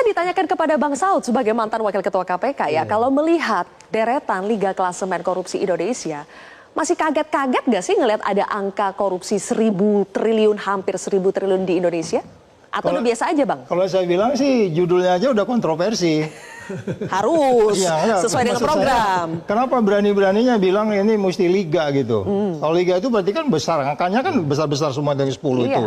saya ditanyakan kepada Bang Saud sebagai mantan Wakil Ketua KPK ya, kalau melihat deretan Liga Klasemen Korupsi Indonesia, masih kaget-kaget nggak sih ngelihat ada angka korupsi 1.000 triliun, hampir 1.000 triliun di Indonesia? Atau udah biasa aja, Bang? Kalau saya bilang sih judulnya aja udah kontroversi. Harus ya, sesuai dengan program. Kenapa berani-beraninya bilang ini mesti liga gitu? Kalau liga itu berarti kan besar, angkanya kan besar-besar semua dari 10 itu.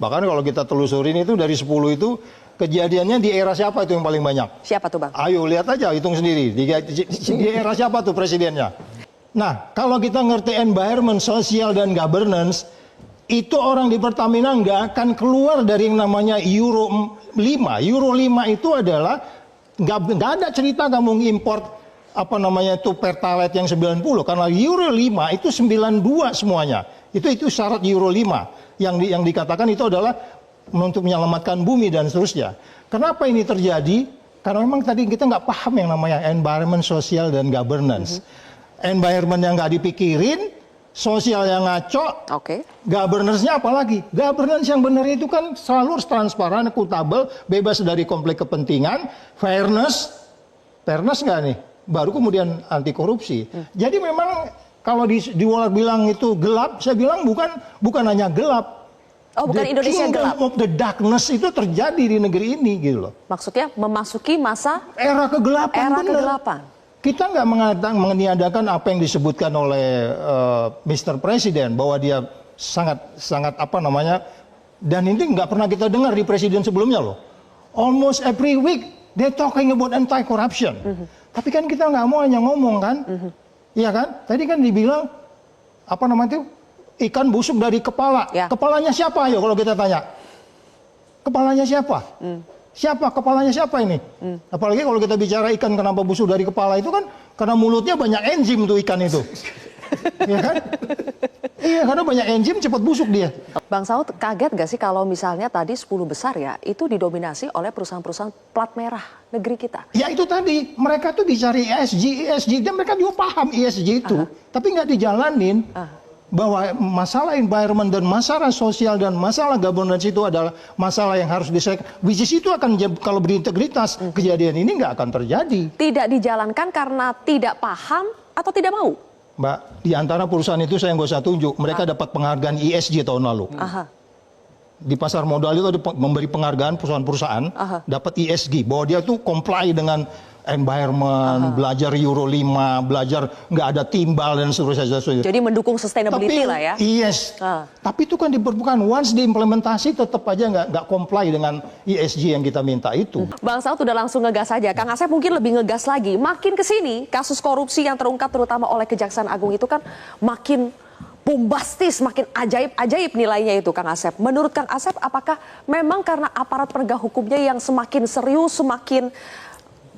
Bahkan kalau kita telusurin itu dari 10 itu kejadiannya di era siapa itu yang paling banyak? Siapa tuh, Bang? Ayo lihat aja, hitung sendiri. Di era siapa tuh presidennya? Nah, kalau kita ngerti environment, sosial dan governance, itu orang di Pertamina nggak akan keluar dari yang namanya Euro 5. Euro 5 itu adalah nggak ada cerita kamu import apa namanya itu Pertalite yang 90, karena Euro 5 itu 92 semuanya. Itu syarat Euro 5 yang dikatakan itu adalah untuk menyelamatkan bumi dan seterusnya. Kenapa ini terjadi? Karena memang tadi kita nggak paham yang namanya environment, sosial dan governance. Environment yang nggak dipikirin, sosial yang ngaco, governance-nya apalagi? Governance yang benar itu kan selalu transparan, akuntabel, bebas dari konflik kepentingan, fairness nggak nih? Baru kemudian anti korupsi. Jadi memang kalau bilang itu gelap, saya bilang bukan hanya gelap. Oh, bukan Indonesia gelap. Of the darkness itu terjadi di negeri ini gitu loh. Maksudnya memasuki masa era kegelapan. Era kegelapan. Kita nggak meniadakan apa yang disebutkan oleh Mr. Presiden bahwa dia sangat apa namanya, dan ini nggak pernah kita dengar di presiden sebelumnya loh. Almost every week they talking about anti-corruption. Tapi kan kita nggak mau hanya ngomong kan, iya kan? Tadi kan dibilang apa namanya itu ikan busuk dari kepala. Kepalanya siapa? Ayo kalau kita tanya, kepalanya siapa? Siapa kepalanya siapa ini? Apalagi kalau kita bicara ikan kenapa busuk dari kepala itu kan karena mulutnya banyak enzim tuh ikan itu. Iya kan? Iya, karena banyak enzim cepat busuk dia. Bang Saud, kaget gak sih kalau misalnya tadi 10 besar ya, itu didominasi oleh perusahaan-perusahaan plat merah negeri kita? Ya itu tadi, mereka tuh dicari ESG, dan mereka juga paham ESG itu. Tapi nggak dijalanin. Bahwa masalah environment dan masalah sosial dan masalah governance itu adalah masalah yang harus diselesaikan. Which is itu akan, kalau berintegritas, kejadian ini nggak akan terjadi. Tidak dijalankan karena tidak paham atau tidak mau? Mbak, di antara perusahaan itu saya nggak usah tunjuk, mereka dapat penghargaan ESG tahun lalu. Di pasar modal itu ada memberi penghargaan perusahaan-perusahaan dapat ESG, bahwa dia tuh comply dengan environment, belajar Euro 5, belajar nggak ada timbal dan seterusnya. Jadi mendukung sustainability lah ya? Yes. Tapi itu kan diperbukan, once diimplementasi tetap aja nggak comply dengan ESG yang kita minta itu. Bang Saud udah langsung ngegas aja, Kang Asep mungkin lebih ngegas lagi. Makin kesini kasus korupsi yang terungkap terutama oleh Kejaksaan Agung itu kan makin bombastis, makin ajaib-ajaib nilainya itu, Kang Asep. Menurut Kang Asep, apakah memang karena aparat penegak hukumnya yang semakin serius, semakin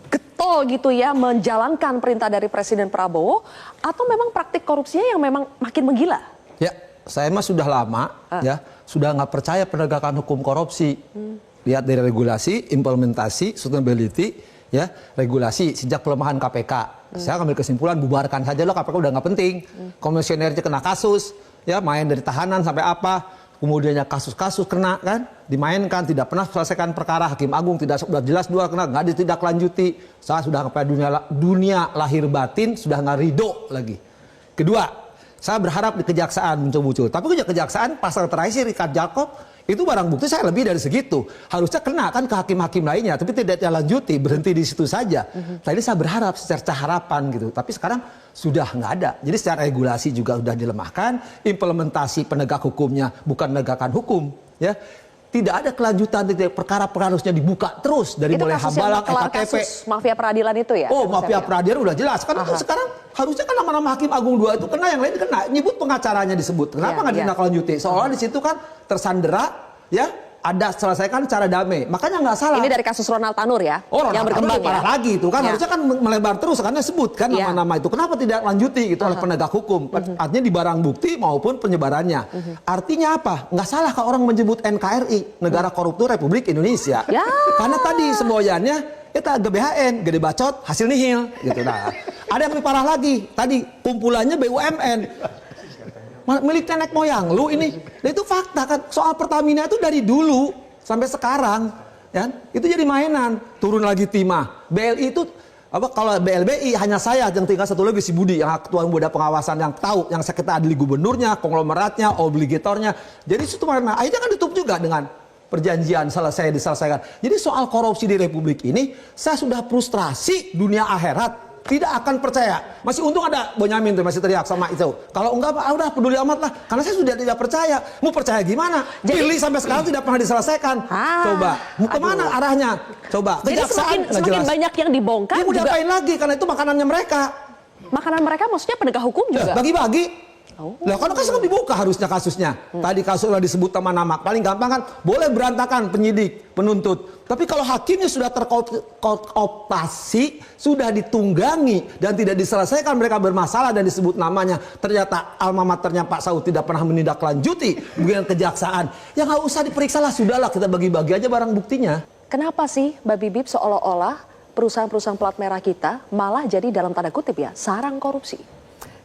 getol gitu ya menjalankan perintah dari Presiden Prabowo, atau memang praktik korupsinya yang memang makin menggila? Ya, saya mah sudah lama ya sudah nggak percaya penegakan hukum korupsi. Lihat dari regulasi, implementasi, sustainability, ya regulasi sejak pelemahan KPK. Saya ambil kesimpulan bubarkan saja loh, KPK udah nggak penting. Komisionernya kena kasus, ya main dari tahanan sampai apa. Kemudiannya kasus-kasus kena kan, dimainkan, tidak pernah selesaikan perkara, Hakim Agung tidak sudah jelas dua kena, nggak ditindaklanjuti. Saya sudah kepada dunia lahir batin sudah nggak ridho lagi. Kedua, saya berharap di kejaksaan muncul-muncul. Tapi kejaksaan pasal terakhir Richard Jacob itu barang bukti saya lebih dari segitu. Harusnya kena kan ke hakim-hakim lainnya, tapi tidak dilanjuti, berhenti di situ saja. Tadi saya berharap secerca harapan gitu, tapi sekarang sudah nggak ada. Jadi secara regulasi juga sudah dilemahkan, implementasi penegak hukumnya bukan penegakan hukum, ya. Tidak ada kelanjutan, perkara-perkara harusnya dibuka terus dari itu mulai Hambalang, EKTP. Kasus mafia peradilan itu ya? Oh, mafia peradilan udah jelas. Kan sekarang harusnya kan nama-nama Hakim Agung 2 itu kena, yang lain kena. Nyebut pengacaranya disebut. Kenapa nggak ditindaklanjuti? Seolah di situ kan tersandera, ya. Ada selesaikan secara damai, makanya nggak salah. Ini dari kasus Ronald Tanur ya, yang berkembang parah lagi itu kan, harusnya kan melebar terus karena sebut kan nama-nama itu. Kenapa tidak lanjuti gitu oleh penegak hukum? Artinya di barang bukti maupun penyebarannya. Artinya apa? Nggak salah kalau orang menyebut NKRI, Negara Koruptor Republik Indonesia. Karena tadi semboyannya kita GBHN, gede bacot, hasil nihil gitu. Nah, ada yang lebih parah lagi. Tadi kumpulannya BUMN. Milik nenek moyang lu ini. Dan itu fakta kan, soal Pertamina itu dari dulu sampai sekarang kan? Itu jadi mainan. Turun lagi timah. BLI itu kalau BLBI hanya saya yang tinggal satu lagi si Budi yang ketua badan pengawasan yang tahu, yang kita adili gubernurnya, konglomeratnya, obligatornya. Jadi itu mana? Akhirnya kan ditutup juga dengan perjanjian diselesaikan. Jadi soal korupsi di Republik ini saya sudah frustrasi dunia akhirat. Tidak akan percaya. Masih untung ada Bonyamin tuh masih teriak sama itu. Kalau enggak udah peduli amat lah. Karena saya sudah tidak percaya. Mau percaya gimana? Pilih sampai sekarang tidak pernah diselesaikan. Coba, mau kemana arahnya? Coba. Jadi semakin banyak yang dibongkar. Dia mau diapain lagi? Karena itu makanannya mereka. Makanan mereka maksudnya penegak hukum juga. Bagi-bagi. Lah kan kan dibuka harusnya kasusnya. Tadi kasusnya disebut nama-nama. Paling gampang kan boleh berantakan penyidik, penuntut. Tapi kalau hakimnya sudah terkooptasi, sudah ditunggangi dan tidak diselesaikan mereka bermasalah dan disebut namanya, ternyata alma maternya Pak Saud tidak pernah menindaklanjuti bukan kejaksaan. Ya nggak usah diperiksa lah, sudahlah kita bagi-bagi aja barang buktinya. Kenapa sih Mbak Bibip seolah-olah perusahaan-perusahaan plat merah kita malah jadi dalam tanda kutip ya sarang korupsi?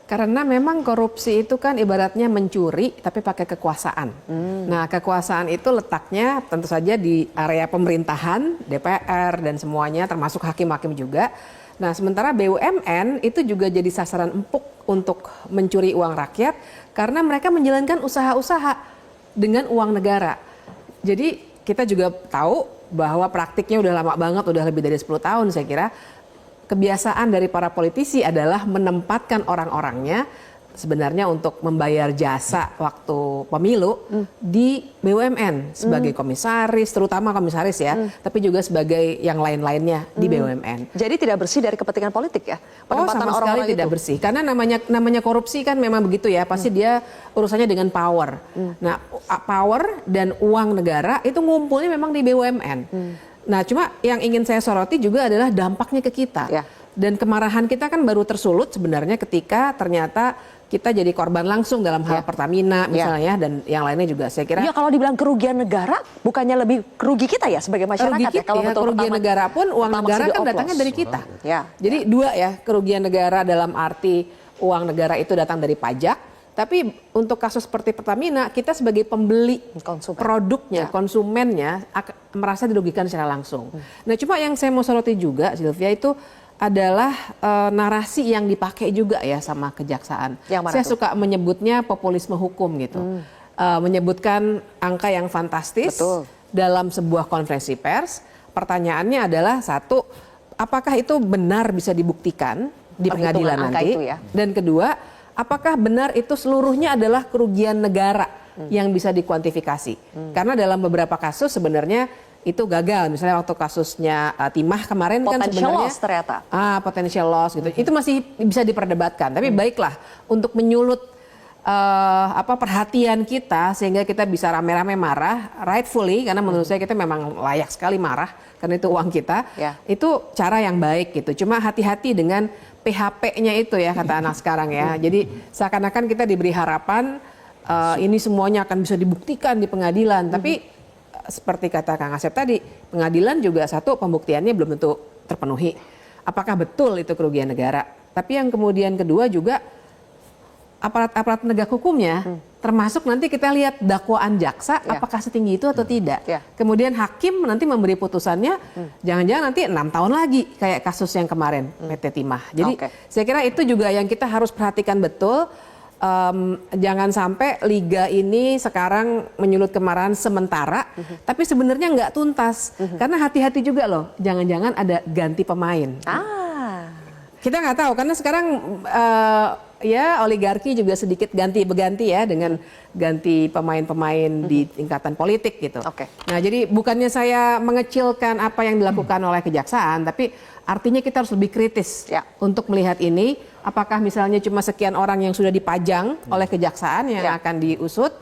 Karena memang korupsi itu kan ibaratnya mencuri tapi pakai kekuasaan. Nah, kekuasaan itu letaknya tentu saja di area pemerintahan, DPR dan semuanya termasuk hakim-hakim juga. Nah, sementara BUMN itu juga jadi sasaran empuk untuk mencuri uang rakyat karena mereka menjalankan usaha-usaha dengan uang negara. Jadi kita juga tahu bahwa praktiknya udah lama banget, udah lebih dari 10 tahun saya kira. Kebiasaan dari para politisi adalah menempatkan orang-orangnya sebenarnya untuk membayar jasa waktu pemilu di BUMN sebagai komisaris, terutama komisaris ya, tapi juga sebagai yang lain-lainnya di BUMN. Jadi tidak bersih dari kepentingan politik ya? Sama sekali tidak bersih. Karena namanya korupsi kan memang begitu ya, pasti dia urusannya dengan power. Nah, power dan uang negara itu ngumpulnya memang di BUMN. Nah, cuma yang ingin saya soroti juga adalah dampaknya ke kita. Ya. Dan kemarahan kita kan baru tersulut sebenarnya ketika ternyata kita jadi korban langsung dalam hal Pertamina misalnya dan yang lainnya juga saya kira. Ya kalau dibilang kerugian negara bukannya lebih kerugi kita ya sebagai masyarakat kita, ya? Kalau betul kerugian negara pun uang negara kan datangnya dari kita. Ya. Jadi dua ya, kerugian negara dalam arti uang negara itu datang dari pajak. Tapi untuk kasus seperti Pertamina, kita sebagai pembeli produknya, konsumennya merasa dirugikan secara langsung. Nah, cuma yang saya mau soroti juga, Sylvia, itu adalah narasi yang dipakai juga ya sama kejaksaan. Saya suka menyebutnya populisme hukum gitu. Menyebutkan angka yang fantastis dalam sebuah konferensi pers. Pertanyaannya adalah satu, apakah itu benar bisa dibuktikan di pengadilan nanti? Dan kedua, apakah benar itu seluruhnya adalah kerugian negara yang bisa dikuantifikasi? Karena dalam beberapa kasus sebenarnya itu gagal. Misalnya waktu kasusnya Timah kemarin kan sebenarnya loss ternyata. Potential loss gitu. Itu masih bisa diperdebatkan. Tapi baiklah untuk menyulut perhatian kita sehingga kita bisa rame-rame marah, rightfully, karena menurut saya kita memang layak sekali marah karena itu uang kita. Itu cara yang baik gitu. Cuma hati-hati dengan PHP-nya itu ya kata anak sekarang ya. Jadi seakan-akan kita diberi harapan ini semuanya akan bisa dibuktikan di pengadilan. Tapi seperti kata Kang Asep tadi, pengadilan juga satu pembuktiannya belum tentu terpenuhi. Apakah betul itu kerugian negara? Tapi yang kemudian kedua juga aparat-aparat penegak hukumnya, termasuk nanti kita lihat dakwaan jaksa apakah setinggi itu atau tidak. Kemudian hakim nanti memberi putusannya, jangan-jangan nanti 6 tahun lagi kayak kasus yang kemarin PT Timah. Jadi saya kira itu juga yang kita harus perhatikan betul. Jangan sampai liga ini sekarang menyulut kemarahan sementara, tapi sebenarnya nggak tuntas. Karena hati-hati juga loh, jangan-jangan ada ganti pemain. Kita nggak tahu karena sekarang ya oligarki juga sedikit ganti-beganti ya dengan ganti pemain-pemain di tingkatan politik gitu. Nah, jadi bukannya saya mengecilkan apa yang dilakukan oleh kejaksaan, tapi artinya kita harus lebih kritis untuk melihat ini. Apakah misalnya cuma sekian orang yang sudah dipajang oleh kejaksaan yang akan diusut,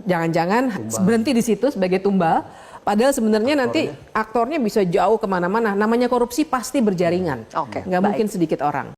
jangan-jangan berhenti di situ sebagai tumbal. Padahal sebenarnya nanti aktornya bisa jauh kemana-mana. Namanya korupsi pasti berjaringan. Nggak mungkin sedikit orang.